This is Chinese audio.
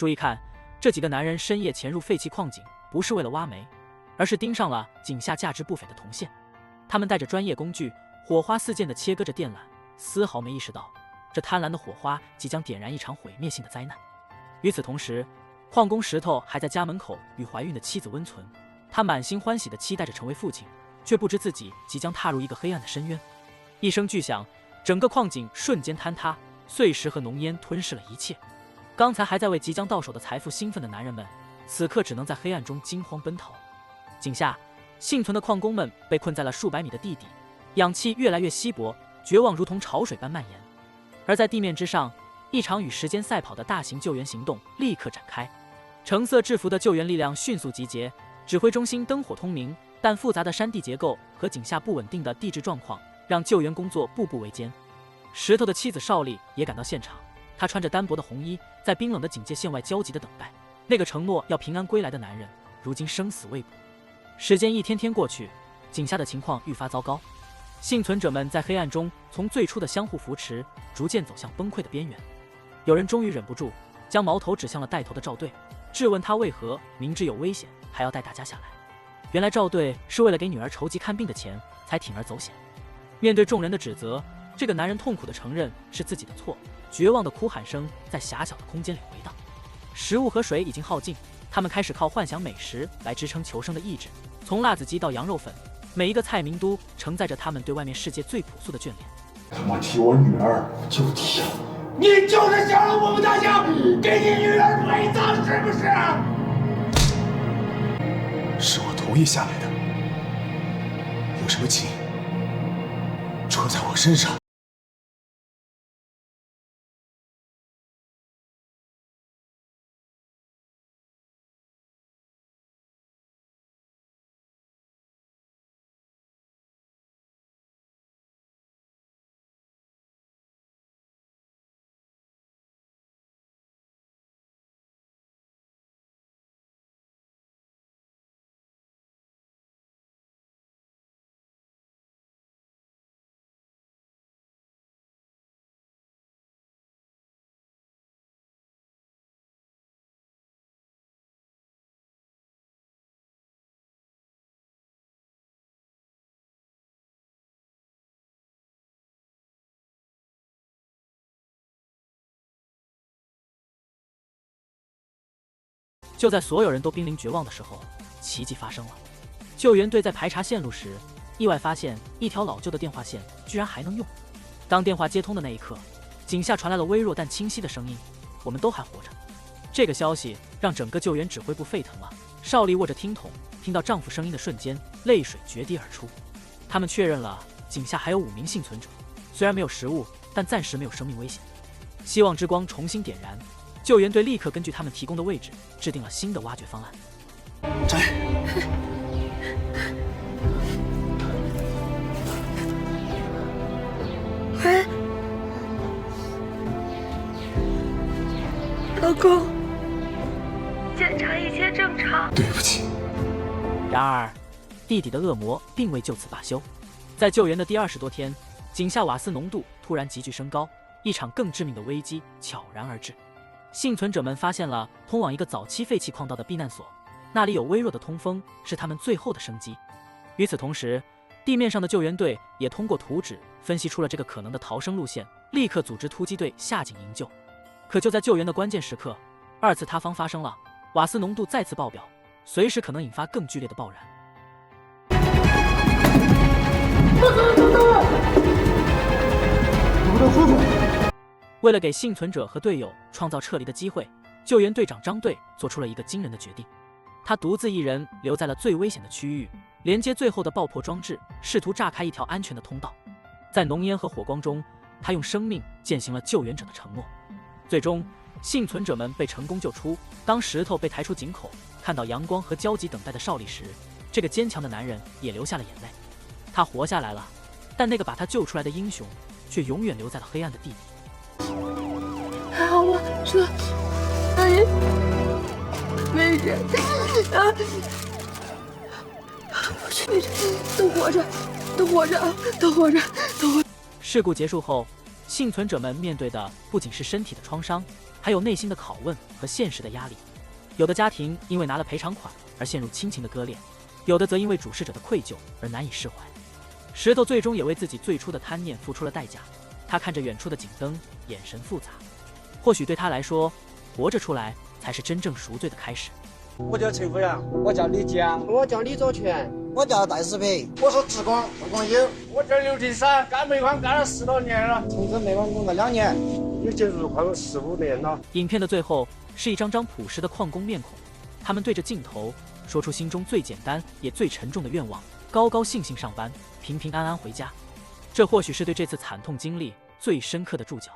注意看，这几个男人深夜潜入废弃矿井，不是为了挖煤，而是盯上了井下价值不菲的铜线。他们带着专业工具，火花四溅地切割着电缆，丝毫没意识到这贪婪的火花即将点燃一场毁灭性的灾难。与此同时，矿工石头还在家门口与怀孕的妻子温存，他满心欢喜地期待着成为父亲，却不知自己即将踏入一个黑暗的深渊。一声巨响，整个矿井瞬间坍塌，碎石和浓烟吞噬了一切。刚才还在为即将到手的财富兴奋的男人们，此刻只能在黑暗中惊慌奔逃。井下幸存的矿工们被困在了数百米的地底，氧气越来越稀薄，绝望如同潮水般蔓延。而在地面之上，一场与时间赛跑的大型救援行动立刻展开。橙色制服的救援力量迅速集结，指挥中心灯火通明，但复杂的山地结构和井下不稳定的地质状况让救援工作步步维艰。石头的妻子邵丽也赶到现场，她穿着单薄的红衣，在冰冷的警戒线外焦急地等待。那个承诺要平安归来的男人，如今生死未卜。时间一天天过去，井下的情况愈发糟糕。幸存者们在黑暗中从最初的相互扶持，逐渐走向崩溃的边缘。有人终于忍不住，将矛头指向了带头的赵队，质问他为何明知有危险还要带大家下来。原来赵队是为了给女儿筹集看病的钱，才铤而走险。面对众人的指责，这个男人痛苦地承认是自己的错，绝望的哭喊声在狭小的空间里回荡。食物和水已经耗尽，他们开始靠幻想美食来支撑求生的意志。从辣子鸡到羊肉粉，每一个菜名都承载着他们对外面世界最朴素的眷恋。他妈提我女儿就提，你就是想让我们大家给你女儿陪葬，是不是？是我同意下来的，有什么情戳在我身上。就在所有人都濒临绝望的时候，奇迹发生了。救援队在排查线路时，意外发现一条老旧的电话线居然还能用。当电话接通的那一刻，井下传来了微弱但清晰的声音：“我们都还活着。”这个消息让整个救援指挥部沸腾了。邵丽握着听筒，听到丈夫声音的瞬间，泪水决堤而出。他们确认了井下还有5名幸存者，虽然没有食物，但暂时没有生命危险。希望之光重新点燃。救援队立刻根据他们提供的位置制定了新的挖掘方案。摘！喂，老公，检查一切正常。对不起。然而，地底的恶魔并未就此罢休。在救援的第20多天，井下瓦斯浓度突然急剧升高，一场更致命的危机悄然而至。幸存者们发现了通往一个早期废弃矿道的避难所，那里有微弱的通风，是他们最后的生机。与此同时，地面上的救援队也通过图纸分析出了这个可能的逃生路线，立刻组织突击队下井营救。可就在救援的关键时刻，2次塌方发生了，瓦斯浓度再次爆表，随时可能引发更剧烈的爆燃。我们出去！为了给幸存者和队友创造撤离的机会，救援队长张队做出了一个惊人的决定。他独自一人留在了最危险的区域，连接最后的爆破装置，试图炸开一条安全的通道。在浓烟和火光中，他用生命践行了救援者的承诺。最终，幸存者们被成功救出。当石头被抬出井口，看到阳光和焦急等待的邵丽时，这个坚强的男人也流下了眼泪。他活下来了，但那个把他救出来的英雄，却永远留在了黑暗的地底。还好吗？这，阿姨，没事啊，没事，都活着，都活着啊，都活着，都活着。事故结束后，幸存者们面对的不仅是身体的创伤，还有内心的拷问和现实的压力。有的家庭因为拿了赔偿款而陷入亲情的割裂，有的则因为主事者的愧疚而难以释怀。石头最终也为自己最初的贪念付出了代价。他看着远处的警灯，眼神复杂。或许对他来说，活着出来才是真正赎罪的开始。我叫陈福阳，我叫李江，我叫李作全，我叫戴世平，我是职工吴光英，我叫刘庭山，干煤矿干了10多年了，从事煤矿工作2年，已经入矿15年了。影片的最后是一张张朴实的矿工面孔，他们对着镜头说出心中最简单也最沉重的愿望：高高兴兴上班，平平安安回家。这或许是对这次惨痛经历最深刻的注脚。